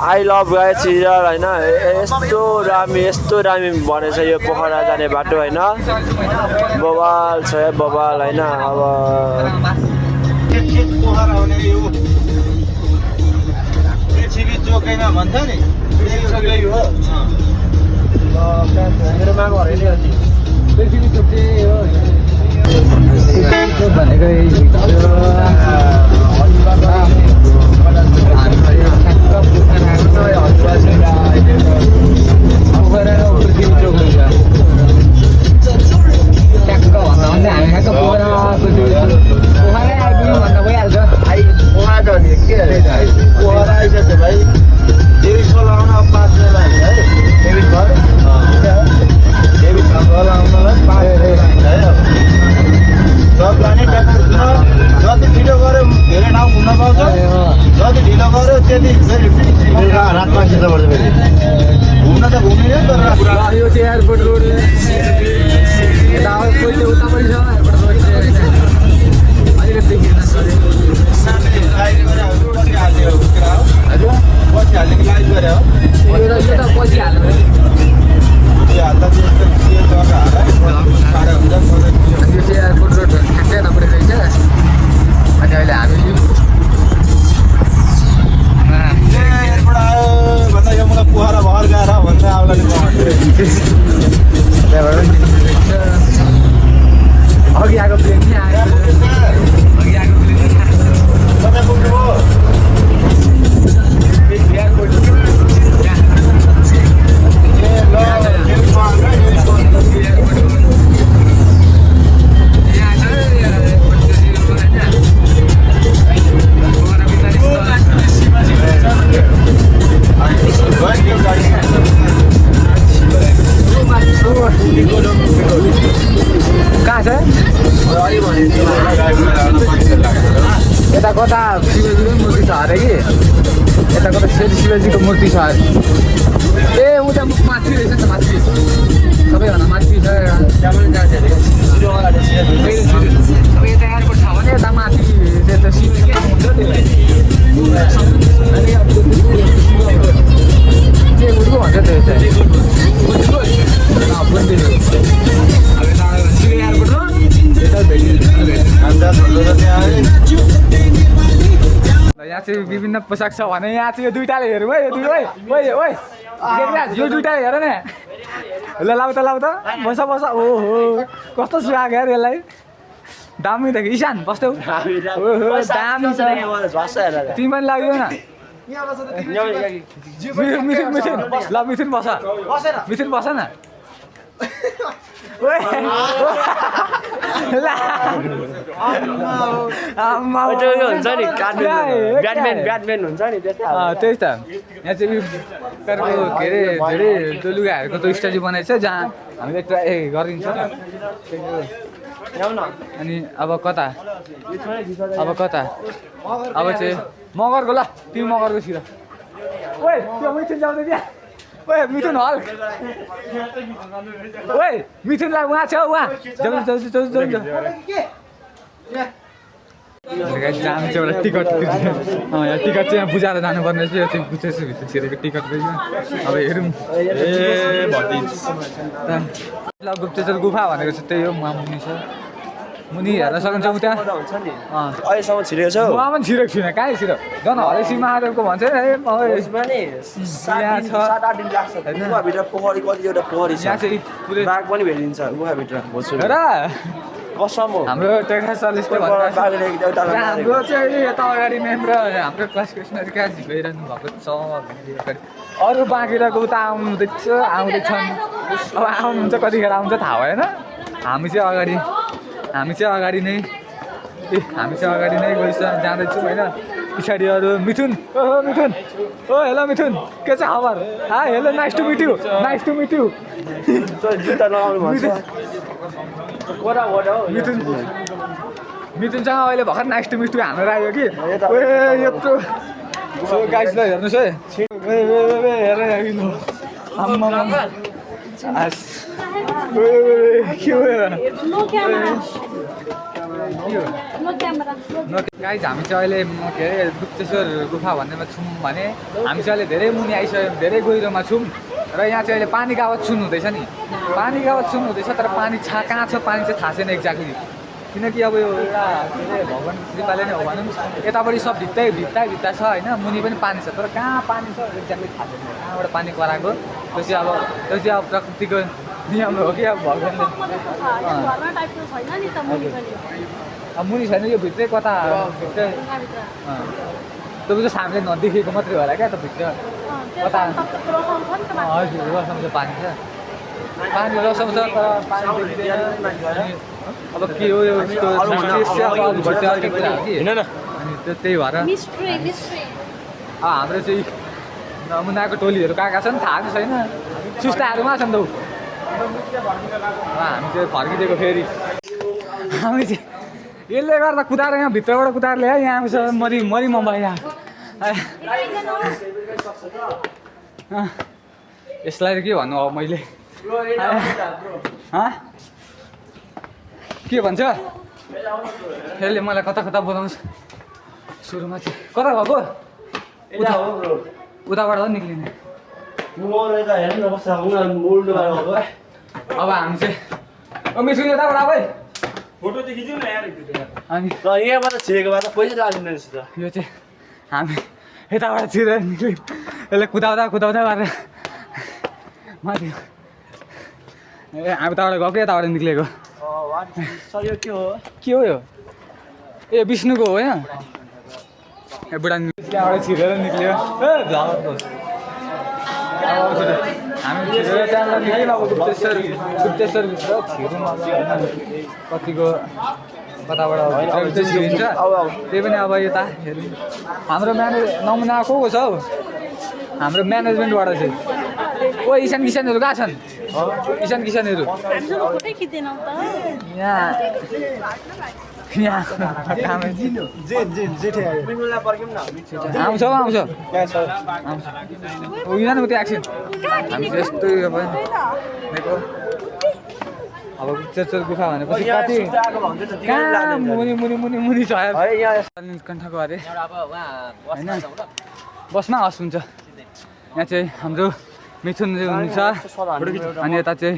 I love गाई serial होइन यस्तो दामी भनेछ यो पोखरा जाने बाटो होइन बवाल छ बवाल होइन अब भन्छ नि जति ढिलो गऱ्यो धेरै ठाउँ घुम्न पाउँछ जति ढिलो गऱ्यो त्यति फेरि रातमा खिच्नु पर्छ फेरि घुम्न त घुमियो तर यो चाहिँ एयरपोर्ट रोड पोखरा भर गएर भन्छ अघि आएको प्लेन कहाँ छ यता कता शिवजीको मूर्ति छ अरे कि यता कता शिवजीको मूर्ति छ अरे ए उता माथि रहेछ नि त माथि सबैभन्दा माथि छ अब यता एयरपोर्ट छ भने यता माथि त्यो शिवजीकै हुन्छ त्यो उठ्को भन्छ त्यो चाहिँ यहाँ चाहिँ विभिन्न पोसाक छ भने यहाँ चाहिँ यो दुइटाले हेरौँ है यो दुइटाले हेर न ल लाउ त बस ओहो कस्तो सुहाएको यार यसलाई दामी देख्यो ईशान बस्थ्यौ दामी छ तिमी पनि लाग्दैन मिथुन बस न हुन्छ नि ब्याटम्यान हुन्छ नि त्यही त यहाँ चाहिँ के अरे धेरै लुगाहरूको त स्ट्याचु बनाएको छ जहाँ हामीले ट्राई गरिदिन्छ अनि अब कता अब चाहिँ मगरको ल तिमी मगरको छिर ओए त्यो मिथुन जाउँदै त्यहाँ ओए मिथुन हल ओए मिथुनलाई उहाँ छ उहाँ जाउँ जानु चाहिँ एउटा टिकट यहाँ टिकट चाहिँ यहाँ बुझाएर जानुपर्ने रहेछ यो चाहिँ बुझेछु भित्र छिरेको टिकट रहेछ अब हेरौँ ए भटिज गुप्तेश्वर गुफा भनेको चाहिँ त्यही हो मुनि छ मुनि हेर्न सक्नुहुन्छ त्यहाँ अहिलेसम्म छिरेको छ म पनि छिरेको छुइनँ कहाँ छिरो जन हरेसी महादेवको भन्छ गुफाभित्र पोखरी कतिवटा पोखरी छ बाघ पनि भेटिन्छ गुफाभित्र र कसम हो हाम्रो टेक्सा सर्भिसले हाम्रो चाहिँ यता अगाडि मेम र हाम्रो क्लास कृष्णहरू कहाँ झिकाइरहनु भएको छ अरू बाँकीहरूको उता आउँदैछन् अब आउनुहुन्छ कतिखेर आउँछ थाहा भएन हामी चाहिँ अगाडि नै जाँदैछौँ होइन पछाडि अरू मिथुन ओ हेलो मिथुन के छ खबर hello nice to meet you मिथुनसँग अहिले भर्खर नाइस टु मिट यु हाम्रो आयो कि यत्रो सो गाइजलाई हेर्नुहोस् है हेर के हो No camera. No camera. Guys हामी चाहिँ अहिले के अरे गुप्तेश्वर गुफा भन्नेमा छौँ भने हामी चाहिँ अहिले धेरै मुनि आइसक्यौँ धेरै गहिरोमा छौँ र यहाँ चाहिँ अहिले पानीको आवाज सुन्नुहुँदैछ नि पानीको आवाज सुन्नुहुँदैछ तर पानी कहाँ छ पानी चाहिँ थाहा छैन एक्ज्याक्टली किनकि अब यो एउटा के अरे भगवान् कृपाले नै हो भनौँ यतापट्टि सब भित्ता छ होइन मुनि पनि पानी छ तर कहाँ पानी छ एक्ज्याक्टली थाहा छैन कहाँबाट पानी कराएको त्यो चाहिँ अब प्रकृतिको नियम हो कि अब भगवान्ले घरमा टाइपको छैन नि त मुनि पनि अब मुनि छैन यो भित्रै कता भित्रै त्यो चाहिँ हामीले नदेखेको मात्रै होला क्या त भित्र कता हजुर रसाउँछ पानी छ पानी रसाउँछ तर पानी देख्दैन अब के हो यो अघिबाट अर्कै कुरा हो कि अनि त्यो त्यही भएर हाम्रो चाहिँ नमुनाको टोलीहरू कहाँ छ नि थाहा पनि छैन सुस्ताहरूमा छ नि त हामी चाहिँ फर्किदिएको फेरि हामी चाहिँ यसले गर्दा कुदाएर यहाँ भित्रबाट कुदाएर ल्यायो यहाँ आउँछ मरि मम्बाइ यसलाई के भन्नु अब मैले के भन्छ यसले मलाई कता बोलाउँछ सुरुमा चाहिँ कता भएको उताबाट हो निक्लिने अब हामी चाहिँ मिसु यताबाट अब फोटो चाहिँ खिच्यौँ न यार अनि यहाँबाट छिरेको भए त पैसा लाग्दैन रहेछ त यो चाहिँ हामी यताबाट छिरेर निक्ल्यौँ यसले कुदाउँदा गरेर माथि ए हामी उताबाट गएको यताबाट निक्लेको सर यो के हो यो ए विष्णुको हो होइन ए बुढा त्यहाँबाट छिरेर निक्ल्यो ए हामी छिरेर त्यहाँबाट निक्ल्यौँ अब गुप्तेश्वरभित्र छिरौँ अब कतिको कताबाट भित्र छिरिन्छ त्यही पनि अब यता हेरौँ हाम्रो नमुना को छ हौ हाम्रो म्यानेजमेन्टबाट चाहिँ ओ इसान किसानहरू कहाँ छन् इसान किसानहरू आउँछ उनीहरू त्यो एक्सन हामी यस्तो अब गुप्तेश्वर गुफा भनेपछि कति कहाँ मुनि छ कण्ठको अरे होइन बसमा हस् हुन्छ यहाँ चाहिँ हाम्रो मिथुन हुनुहुन्छ अनि यता चाहिँ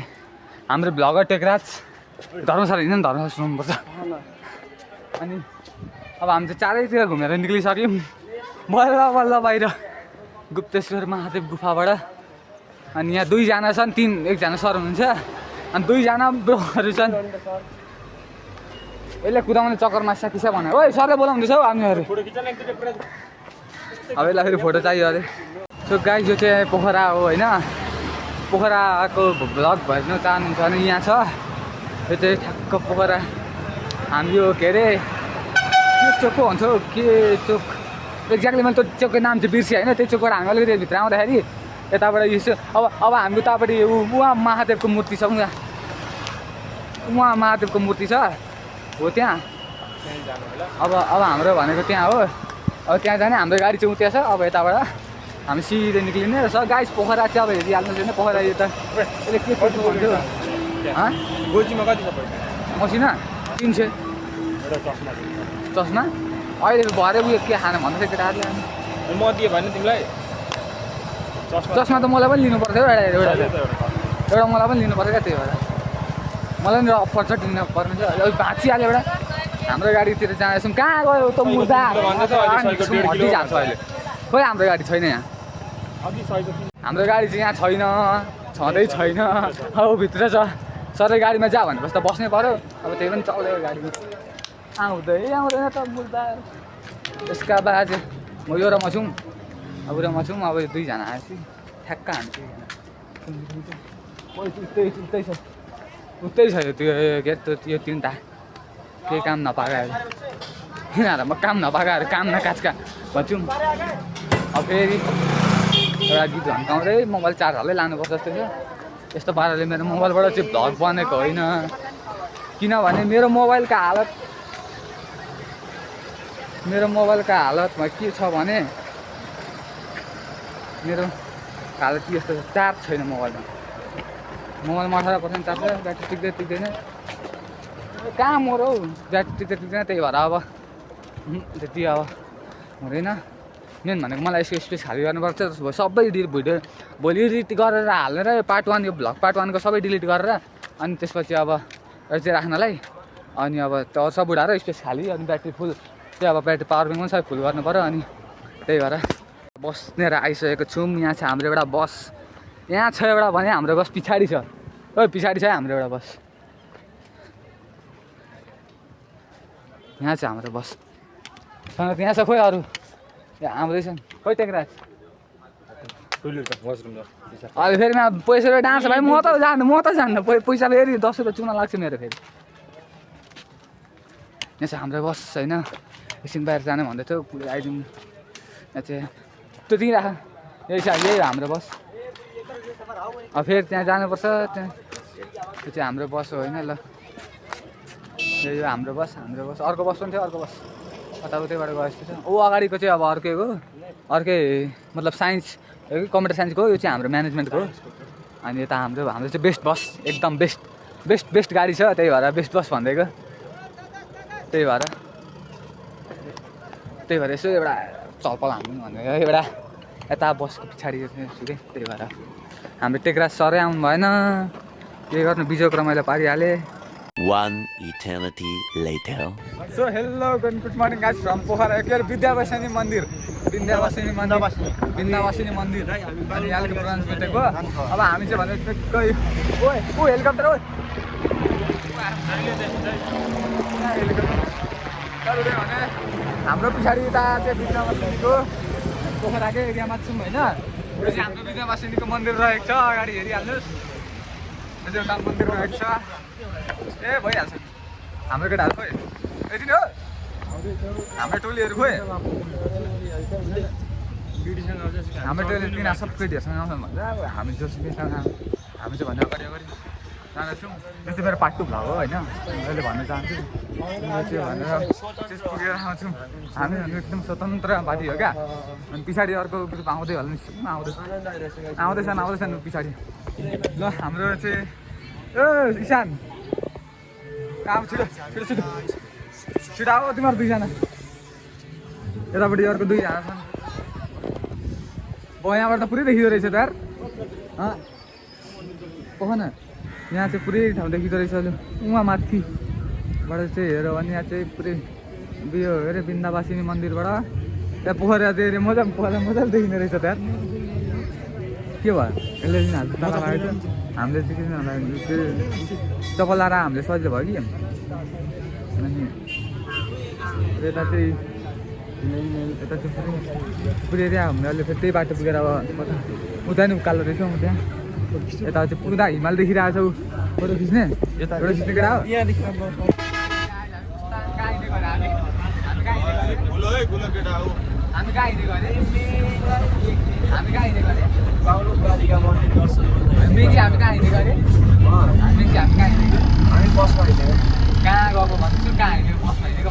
हाम्रो भ्लगर टेकराज धर्मशाला हिँड्नु धर्मशाला सुनाउनुपर्छ अनि अब हामी चाहिँ चारैतिर घुमेर निक्लिसक्यौँ बल्ल बाहिर गुप्तेश्वर महादेव गुफाबाट अनि यहाँ दुईजना छन् एकजना सर हुनुहुन्छ अनि दुईजना ब्रोहरू छन् यसले कुदाउने चक्करमा साथी भने ओ सरले बोलाउँदैछ हौ हामीहरू अब यसलाई फेरि फोटो चाहियो अरे सो गाइस यो चाहिँ पोखरा हो होइन पोखराको भ्लग हेर्न चाहनुहुन्छ भने यहाँ छ यो चाहिँ ठ्याक्क पोखरा हामी यो के अरे के चोक पो भन्छ के चोक एक्ज्याक्टली मैले त्यो चोकको नाम चाहिँ बिर्सेँ होइन त्यही चोकबाट हामी अलिकति भित्र आउँदाखेरि यताबाट यसो अब हामी उतापट्टि उहाँ महादेवको मूर्ति छ उहाँ महादेवको मूर्ति छ हो त्यहाँ अब हाम्रो भनेको त्यहाँ हो अब त्यहाँ जाने हाम्रो गाडी चाहिँ उता छ अब यताबाट हामी सिधै निक्लिने र सर गाइस पोखरा चाहिँ अब हेरिहाल्नु छैन पोखरा यो त यसले के भन्थ्यो गोजीमा कति छ मसिना 300 चस्मा अहिले भरे उयो के खानु भन्दैछ केटाहरूले म दिएँ भने तिमीलाई चस्मा त मलाई पनि लिनुपर्थ्यो एउटा मलाई पनि लिनुपर्छ क्या त्यही भएर मलाई पनि अफर छ लिनु पर्ने छ भाँचिहाल्यो एउटा हाम्रो गाडीतिर जाँदैछौँ कहाँ गयो त मुर्दा हड्डिजान्छ अहिले खोइ हाम्रो गाडी छैन यहाँ हाम्रो गाडी चाहिँ यहाँ छैन छँदै छैन अब भित्र छ सबै गाडीमा जा भनेपछि त बस्नै पऱ्यो अब त्यही पनि चल्दैन गाडीमा आउँदैन त मुर्दा यसका बाद म यो र म छौँ अब र म छौँ अब दुईजना आएपछि ठ्याक्क हान्छु उतै छ यो त्यो के त्यो तिनवटा केही काम नपाएकोहरू यिनीहरू म काम नपाएकोहरू काम नकाचका भन्छौँ अब फेरि एउटा गीत भन्काउँदै मोबाइल चार्जरले लानुपर्छ जस्तो छ यस्तो पाराले मेरो मोबाइलबाट चाहिँ भ्लग बनेको होइन किनभने मेरो मोबाइलको हालतमा के छ भने मेरो हालत के यस्तो चार्ज छैन मोबाइलमा मोबाइल 18% चार्ज छ ब्याट्री टिक्दैन कहाँ मर हौ ब्याट्री टिक्दैन त्यही भएर अब त्यति अब हुँदैन मेन भनेको मलाई यसको स्पेस खाली गर्नुपर्छ सबै भिडियो भोलि एडिट गरेर हालेर पार्ट 1 यो भ्लग पार्ट 1 को सबै डिलिट गरेर अनि त्यसपछि अब चाहिँ राख्नलाई अनि अब त्यो सब उडाएर स्पेस खाली अनि ब्याट्री फुल त्यो अब ब्याट्री पावर ब्याङ्क पनि सबै फुल गर्नु पऱ्यो अनि त्यही भएर बस्नेर आइसकेको छौँ यहाँ छ हाम्रो एउटा बस यहाँ छ एउटा भने हाम्रो बस पछाडि छ ओ पछाडि छ हाम्रो एउटा बस यहाँ छ हाम्रो बस सँग त्यहाँ छ खोइ अरू यहाँ आउँदैछन् खोइ टेक्राज अहिले फेरि पैसा रुपियाँ डाँड्छ भाइ म त जान्न पैसा फेरि 10 रुपियाँ चुना लाग्छ मेरो फेरि यहाँ चाहिँ हाम्रो बस होइन एकछिन बाहिर जाने भन्दै थियो पुरै आइदिउँ यहाँ चाहिँ त्यो त्यहीँ राख यही हाम्रो बस अब फेरि त्यहाँ जानुपर्छ त्यहाँ त्यो चाहिँ हाम्रो बस हो होइन ल यो हाम्रो बस अर्को बस पनि थियो अर्को बस उताउतैबाट गए जस्तो छ ऊ अगाडिको चाहिँ अब अर्कै मतलब साइन्स हो कि कम्प्युटर साइन्सको यो चाहिँ हाम्रो म्यानेजमेन्टको हो अनि यता हाम्रो चाहिँ बेस्ट बस एकदम बेस्ट गाडी छ त्यही भएर बेस्ट बस भनिदिएको त्यही भएर यसो एउटा चलपल हान्नु भनेको एउटा यता बसको पछाडि सुकै त्यही भएर हाम्रो टेक्राज सरै आउनु भएन के गर्नु बिजोक र मैले पारिहालेँ One eternity later. So hello good morning guys from Pokhara के विद्यावासिनी मन्दिर अनि यहाँको ब्रान्च भेटेको अब हामी चाहिँ भने ओ हेलिकप्टर भने हाम्रो पछाडि यता चाहिँ विद्यावासिनीको पोखराकै एरियामा छौँ होइन यो चाहिँ हाम्रो विद्यावासिनीको मन्दिर रहेको छ अगाडि हेरिहाल्नुहोस् यो चाहिँ एउटा मन्दिर रहेको छ ए भइहाल्छ हाम्रो केटाहरू खोइ यति नै हो हाम्रो टोलीहरू खोइ हाम्रो टोली तिनीहरू सब केटीहरूसँग आउँछन् भन्छ अब हामी जोसँग हामी चाहिँ भन्दा अगाडि जाँदैछौँ यो चाहिँ मेरो पार्ट 2 भ्लग हो होइन मैले भन्न चाहन्छु यो चाहिँ भनेर चाहिँ पुगेर आउँछौँ हामी एकदम स्वतन्त्रवादी हो क्या अनि पछाडि अर्को ग्रुप आउँदै होला आउँदैछन् पछाडि ल हाम्रो चाहिँ ओ इशान काम छिटो आओ तिमीहरू दुईजना यतापट्टि अर्को 2 जना छन् यहाँबाट त पुरै देखिँदो रहेछ त यार पख न यहाँ चाहिँ पुरै ठाउँ देखिँदो रहेछ अहिले उहाँ माथिबाट चाहिँ हेऱ्यो भने यहाँ चाहिँ पुरै उयो अरे वृन्दावासिनी मन्दिरबाट त्यहाँ पोखरा चाहिँ मजाले देखिँदो रहेछ त यार के भयो यसले चाहिँ हाल्छ लाग्यो हामीले चाहिँ किन त्यो चप्पल लाएर हामीले सजिलो भयो कि अनि यता चाहिँ पुरै एरिया हामीले अहिले फेरि त्यही बाटो पुगेर अब उता नि उकालो रहेछ म त्यहाँ यता चाहिँ पुग्दा हिमाल देखिरहेको छौ फोटो खिच्ने एउटा खिच्ने केटा हो कहाँ गएको भन्छु कहाँ हिँडेको बसमा हिँडेको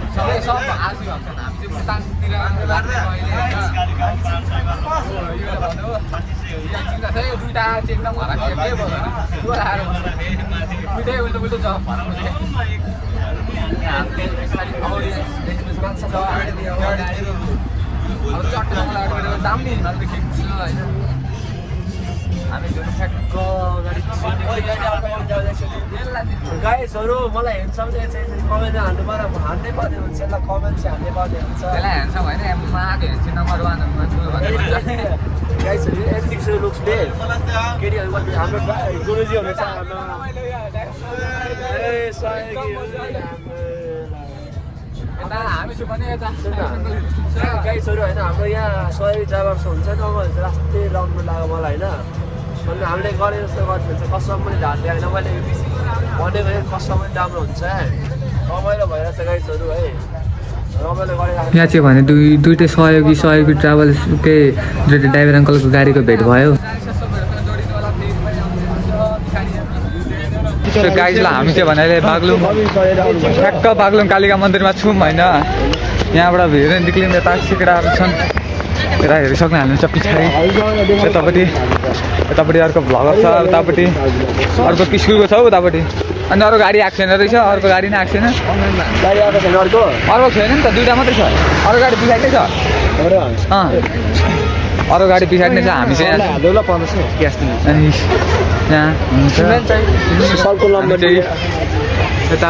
सबै सब आजु भन्छन् हामी चाहिँ भुटानतिर दुइटा चाहिँ एकदम हराएको केही भयो दुइटै उल्टो जवाब दामी खिच्छ होइन गाइसहरू मलाई हेन्डसम चाहिँ कमेन्ट हान्नु पर्यो हान्नै पर्ने हुन्छ यसलाई कमेन्ट चाहिँ हान्नै पर्ने हुन्छ त्यसलाई हेन्डसम होइन माग हेर्छ नम्बर 1 गाइसहरू एथिक्स लुक्स डे केटीहरू हाम्रो गुरुजीहरू छ गाइसहरू होइन हाम्रो यहाँ सहयोगी ड्राइभर हुन्छ नि उहाँहरू चाहिँ रास्तै राम्रो लाग्यो मलाई होइन अनि हामीले गरे जस्तो गर्नु हुन्छ कस्टमर पनि ध्यान दिएन मैले भनेको कस्टमर पनि राम्रो हुन्छ रमाइलो भइरहेछ गाइसहरू है रमाइलो गरिरहेको यहाँ चाहिँ भने दुइटै सहयोगी ट्राभल्सकै दुइटै ड्राइभर अङ्कलको गाडीको भेट भयो त्यो गाइजलाई हामी चाहिँ भने बागलुङ ठ्याक्क बागलुङ कालिका मन्दिरमा छौँ होइन यहाँबाट भिड निक्लिने यता सिक्राहरू छन् यता हेरिसक्नु हाल्नुहुन्छ पछाडि यतापट्टि अर्को भ्लगर छ उतापट्टि अर्को स्कुलको छ उतापट्टि अनि अर्को गाडी आएको छैन रहेछ अर्को गाडी नै आएको छैन अर्को छैन नि त दुईवटा मात्रै छ अर्को गाडी पछाडि नै छ अर्को गाडी पछाडि नै छ हामी चाहिँ यहाँ हुन्छ यता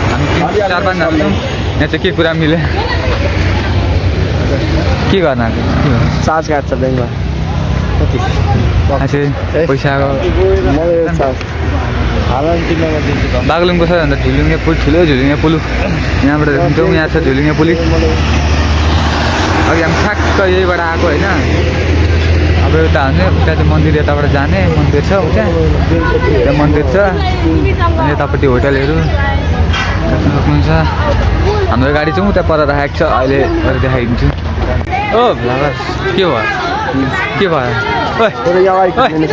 हामी 4-5 जना छौँ यहाँ चाहिँ के कुरा मिल्यो के गर्न चार्ज काट्छ ब्याङ्कमा पैसाको बागलुङको सबैभन्दा झुलुङ्गे पुल ठुलो झुलुङ्गे पुल यहाँबाट देखिन्छौँ यहाँ छ झुलुङ्गे पुल अघि हामी ठ्याक्क यहीबाट आएको होइन अब यता हुन्छ उता चाहिँ मन्दिर यताबाट जाने मन्दिर छ उता त्यहाँ मन्दिर छ अनि यतापट्टि होटलहरू देख्न सक्नुहुन्छ हाम्रो गाडी चाहिँ उता पर राखेको छ अहिले गएर देखाइदिन्छु ओ भ्लगर के भयो हामी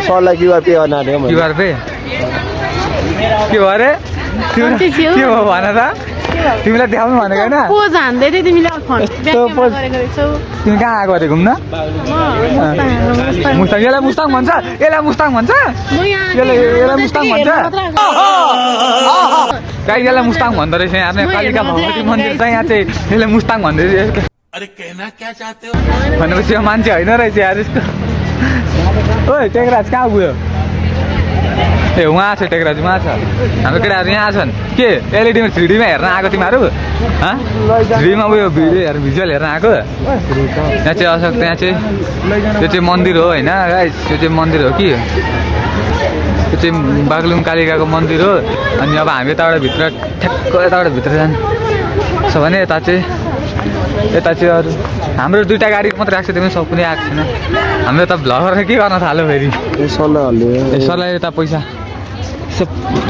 सरलाई क्युआर पे गर्न क्युआर पे के भयो अरे के भयो भन त तिमीलाई देखाउनु भनेको होइन तिमी कहाँ आएको अरे घुम्न मुस्ताङ यसलाई मुस्ताङ भन्छ यसलाई मुस्ताङ भन्छ गाई यसलाई मुस्ताङ भन्दो रहेछ यहाँ कालिका भगवती मन्दिर छ यहाँ चाहिँ यसले मुस्ताङ भन्दै भनेपछि यो मान्छे होइन रहेछ यार यसको ओइ टेकराज कहाँ गयो ए उहाँ छ टेकराज उहाँ छ हाम्रो केटाहरू यहाँ छन् के एलइडीमा 3Dमा हेर्न आएको तिमीहरू 3Dमा उयो भिडियो हेर्नु भिजुअल हेर्न आएको यहाँ चाहिँ अशोक त्यहाँ चाहिँ त्यो चाहिँ मन्दिर हो होइन गाइस त्यो चाहिँ मन्दिर हो कि त्यो चाहिँ बागलुङ कालिकाको मन्दिर हो अनि अब हामी यताबाट भित्र ठ्याक्क यताबाट भित्र जान्छ भने यता चाहिँ अरू हाम्रो दुईवटा गाडी मात्रै आएको छ त्यो पनि सब कुनै आएको छैन हाम्रो त भ्लगरले के गर्न थाल्यो फेरि सरलाई यता पैसा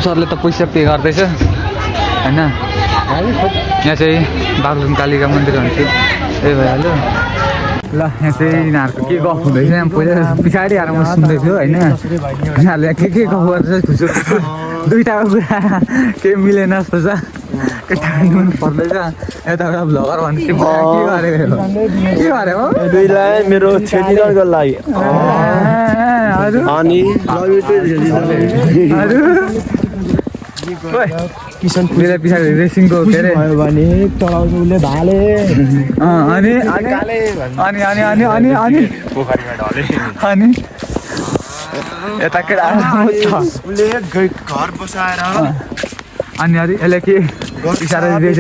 सरले त पैसा पे गर्दैछ होइन यहाँ चाहिँ बागलुङ कालिका मन्दिर भन्छ त्यही भइहाल्यो ल यहाँ चाहिँ यिनीहरूको के गफ हुँदैछ यहाँ पहिला पछाडि आएर म सुन्दैछु होइन यिनीहरूले के गफ गर्दैछ खुसो दुईवटाको कुरा केही मिलेन जस्तो छ केटाहरू पनि पर्दैछ यताबाट भ्लगर भन्दै के गरेको दुईलाई मेरो छेटीको लागि अनि मेरो पछाडि रेसिङको के अरे भने चलाउँछ उसले भाले अनि पोखरीमा यता केटाहरू उसले घर बसाएर अनि यसले के इसारा दिँदैछ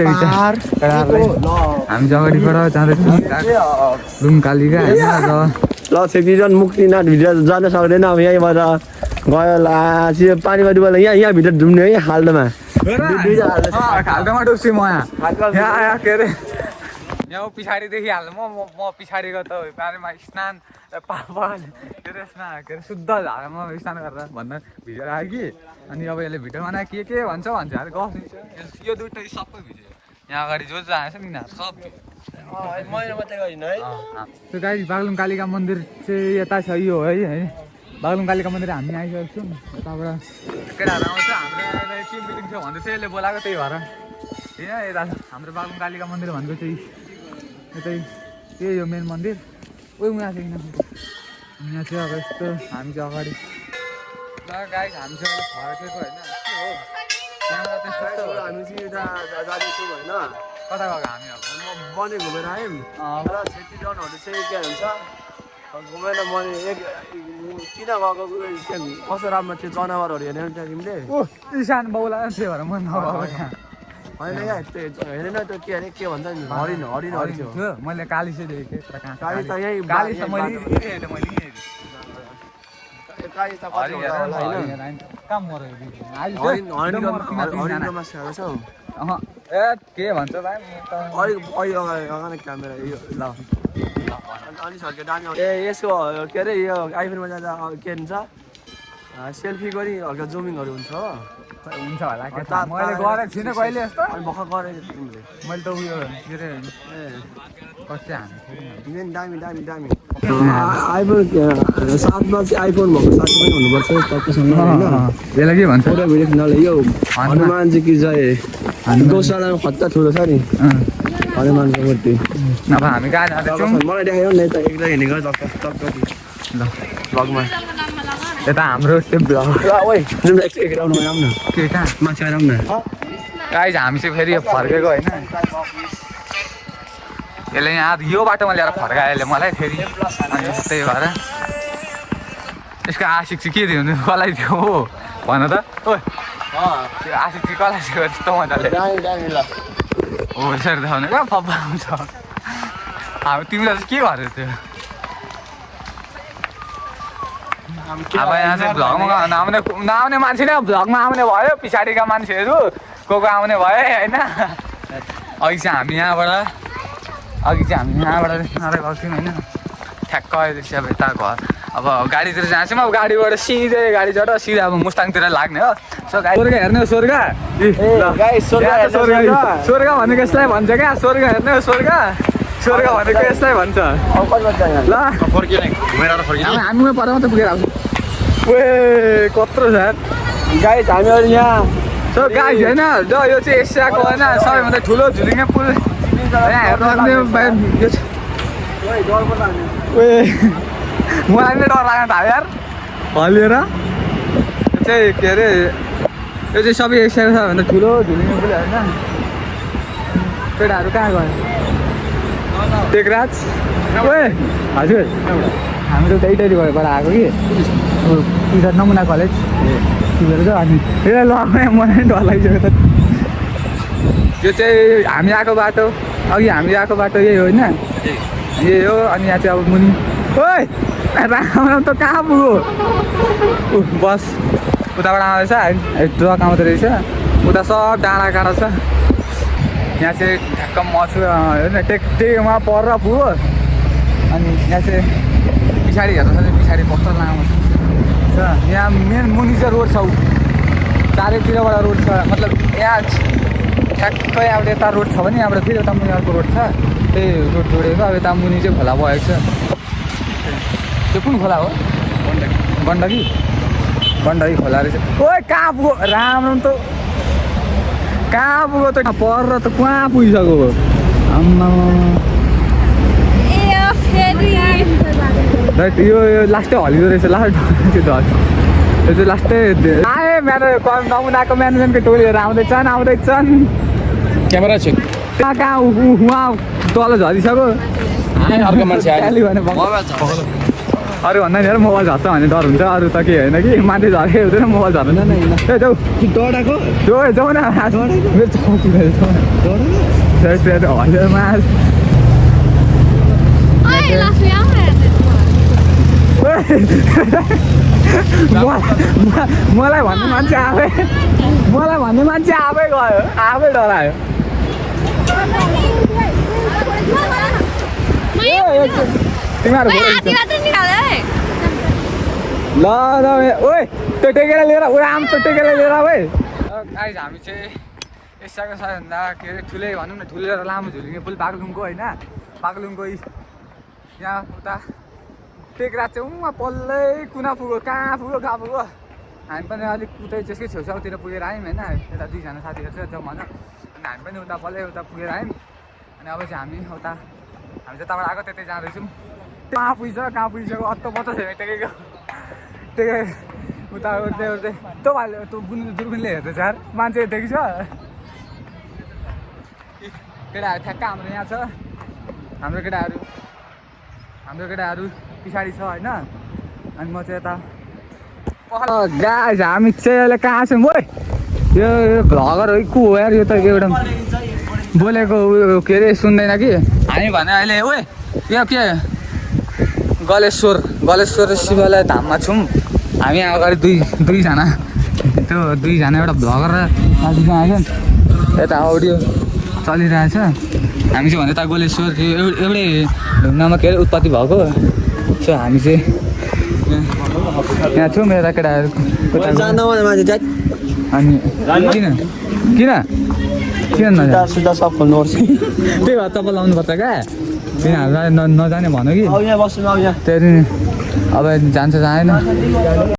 हामी चाहिँ अगाडिबाट जाँदैछौँ लुङ कालिका होइन ल सेक्टिजन मुक्तिनाथ भित्र जान सक्दैन अब यहीँबाट गयो पानीमा डुबेर यहाँभित्र डुब्ने है खाल्डोमा खाल्डोमा डुब्छु म यहाँ के अरे यहाँ पछाडिदेखि हाल्नु म पछाडिको त पानीमा स्नान पापन के अरे के अरे शुद्ध झाडामा स्नान गरेर भन्दा भिडियो आयो कि अनि अब यसले भिडियोमा न के भन्छ अरे गफ यो दुइटै सबै भिडियो यहाँ अगाडि जो जान्छ नि सब त्यो गाई बागलुङ कालिका मन्दिर चाहिँ यता छ यो है बागलुङ कालिका मन्दिर हामी आइसकेको छौँ यताबाट केटाहरू आउँछ हाम्रो टिम मिटिङ छ भन्दै चाहिँ यसले बोलाएको त्यही भएर होइन यता हाम्रो बागलुङ कालिका मन्दिर भनेको चाहिँ यतै त्यही हो मेन मन्दिर उयो उहाँ चाहिँ यहाँ चाहिँ अब यस्तो हामी चाहिँ अगाडि ल गाई हामी चाहिँ फर्केको होइन के हो त्यहाँबाट त्यस्तो हामी चाहिँ यता जाँदैछौँ होइन कता गएको हामी अब बने घुमेर आयौँ र छेत्रीजनहरू चाहिँ के भन्छ घुमेर मैले किन गएको कस्तो राम्रो थियो जनावरहरू हेरेन त्यहाँ तिमीले सानो बाउला थियो भएर म नगएको त्यहाँ होइन क्या हेरेन त्यो के अरे के भन्छ नि हरिण थियो मैले काली चाहिँ देखेँ काली त यहीँ काली त मैले काली त कति होला होइन कहाँ मऱ्यो हरिणको मासु खाएको छौ ए के भन्छ भाइ अलिक अगाडि क्यामेरा यो ल अनि सर्क्यो दामी ए यसको के अरे यो आइफोनमा जाँदा के हुन्छ सेल्फी गरी हल्का जुमिङहरू हुन्छ हो हुन्छ होला मैले गरेको छुइनँ कहिले यस्तो अनि भर्खर गरेको तिमीले मैले त उयो के अरे कसै हामी दामी दामी दामी आइफोन 7मा चाहिँ आइफोन भएको साथी पनि हुनुपर्छ तपाईँसँग होइन यसलाई के भन्छ फोटो भिडियो खिच्नलाई यो हनुमानजी कि जय गौशालामा खत्ता ठुलो छ नि हनुमानको मूर्ति अब हामी कहाँ जाँदैछौँ मलाई देखायो नि त एक्लै हिँडेको ल भ्लगमा यता हाम्रो त्यो भ्लग ओइ जुन एकचोटि आउनु आउँ न के कहाँ माथि आउँ न गाइज हामी चाहिँ फेरि फर्केको होइन यसले यहाँ यो बाटोमा ल्याएर फर्कायो यसले मलाई फेरि अनि त्यही भएर यसको आशिक चाहिँ के दिनु कसलाई दियो हो भन त ओ त्यो आशिक चाहिँ कसलाई दियो त्यस्तो मजाले हो यसरी देखाउने कहाँ पप्पा आउँछ हामी तिमीलाई चाहिँ के गर्यो त्यो अब यहाँ चाहिँ भ्लगमा नआउने मान्छे नै भ्लगमा आउने भयो पछाडिका मान्छेहरू को आउने भयो होइन अघि चाहिँ हामी यहाँबाट गएको थियौँ होइन ठ्याक्क अहिले चाहिँ अब यता घर अब गाडीतिर जान्छौँ अब गाडीबाट सिधै गाडी चढ सिधै अब मुस्ताङतिर लाग्ने हो सो स्वर्ग हेर्ने हो स्वर्ग स्वर्ग भनेको यसलाई भन्छ क्या स्वर्ग हेर्ने हो स्वर्ग भनेको यसलाई भन्छ ल हामी पर मात्रै पुगेर आउँछ ए कत्रो छ गाइस हामीहरू यहाँ सो गाइस होइन जो यो चाहिँ एसियाको होइन सबैभन्दा ठुलो झुलिङ्गे पुल यहाँ हेर्नु मलाई नै डर लाग्न थाल्यो यार हल्लिएर यो चाहिँ के अरे यो चाहिँ सबै एसियाको सबैभन्दा ठुलो झुलिङ्गे पुल होइन केटाहरू कहाँ गयो टेकराज ओए हजुर हामी त त्यही भएर आएको कि टिचर नमुना कलेज टिचर छ अनि यसलाई लगाउने मलाई डर लागिसक्यो त यो चाहिँ हामी आएको बाटो अघि हामी आएको बाटो यही होइन यही हो अनि यहाँ चाहिँ अब मुनि ओइ राम्रो त कहाँ पुग्यो बस उताबाट आउँदैछ ट्रक आउँदो रहेछ उता सब डाँडा काँडा छ यहाँ चाहिँ ठ्याक्क म छु होइन टेकमा पर पुग्यो अनि यहाँ चाहिँ पछाडि हेर्नु चाहिँ पछाडि कस्तो लामो छ यहाँ मेन मुनि चाहिँ रोड छ चारैतिरबाट रोड छ मतलब यहाँ ठ्याक्कै अब यता रोड छ भने यहाँबाट फेरि यता मुनि अर्को रोड छ त्यही रोड जोडेको अब यता मुनि चाहिँ खोला भएको छ त्यो कुन खोला हो गण्डकी खोला रहेछ ओए कहाँ पुग्यो राम्रो त कहाँ पुग्यो त पर त कहाँ पुगिसक्यो आम्मा यो लास्टै हलिँदो रहेछ लास्ट यो चाहिँ लास्टै आए मेरो नमुनाको म्यानेजमेन्टको टोलीहरू आउँदैछन् क्यामेरा छ कहाँ उहाँ तल झरिसक्यो अर्को मान्छे अरू भन्दा नि मोबाइल झर्छ भन्ने डर हुन्छ अरू त के होइन कि मान्छे झरेको हुँदैन मोबाइल झर्दैन ए जाऊ डडाको जाऊ न मलाई भन्ने मान्छे आफै गयो आफै डरायो तिमीहरू ल ओए त्यो टेकेर लिएर आम त्यो टेकेर लिएर ओए गाइस हामी चाहिँ एसियाको सबैभन्दा के अरे ठुलै भनौँ न ठुलो र लामो झुलिङ्गे पुल बागलुङको होइन बागलुङको यहाँ उता टेकरा चाहिँ उहाँ पल्लै कुना पुग्यो कहाँ पुग्यो हामी पनि अलिक उतै त्यसकै छेउछाउतिर पुगेर आयौँ होइन यता दुईजना साथीहरू छ जाउँ भन अनि हामी पनि उता पल्लै उता पुगेर आयौँ अनि अब चाहिँ हामी जताबाट आएको त्यतै जाँदैछौँ कहाँ पुगिसक्यो अत्तो छैन टेकेको उता उठ्दै तँ दुर्बिनले हेर्दैछ यार मान्छे देखिछ केटाहरू ठ्याक्क हाम्रो यहाँ छ हाम्रो केटाहरू पछाडि छ होइन अनि म चाहिँ यता गाइस हामी चाहिँ अहिले कहाँ छौँ ओइ यो भ्लगर हो को हो यार यो त एउटा बोलेको उयो के अरे सुन्दैन कि हामी भने अहिले ओए यो के गलेश्वर शिवालय धाममा छौँ हामी यहाँ अगाडि दुईजना एउटा भ्लगर र दाजु आएको यता अडियो चलिरहेछ हामी चाहिँ भने यता गलेश्वर एउटै ढुङ्गामा के अरे उत्पत्ति भएको सो हामी चाहिँ यहाँ छौँ यता केटाहरू अनि किन नजानु त्यही भएर तपाईँ लाउनुपर्छ क्या तिनीहरूलाई नजाने भन कि अब यहाँ बस्नु अब यहाँ त्यहाँदेखि अब जान्छ जाँदैन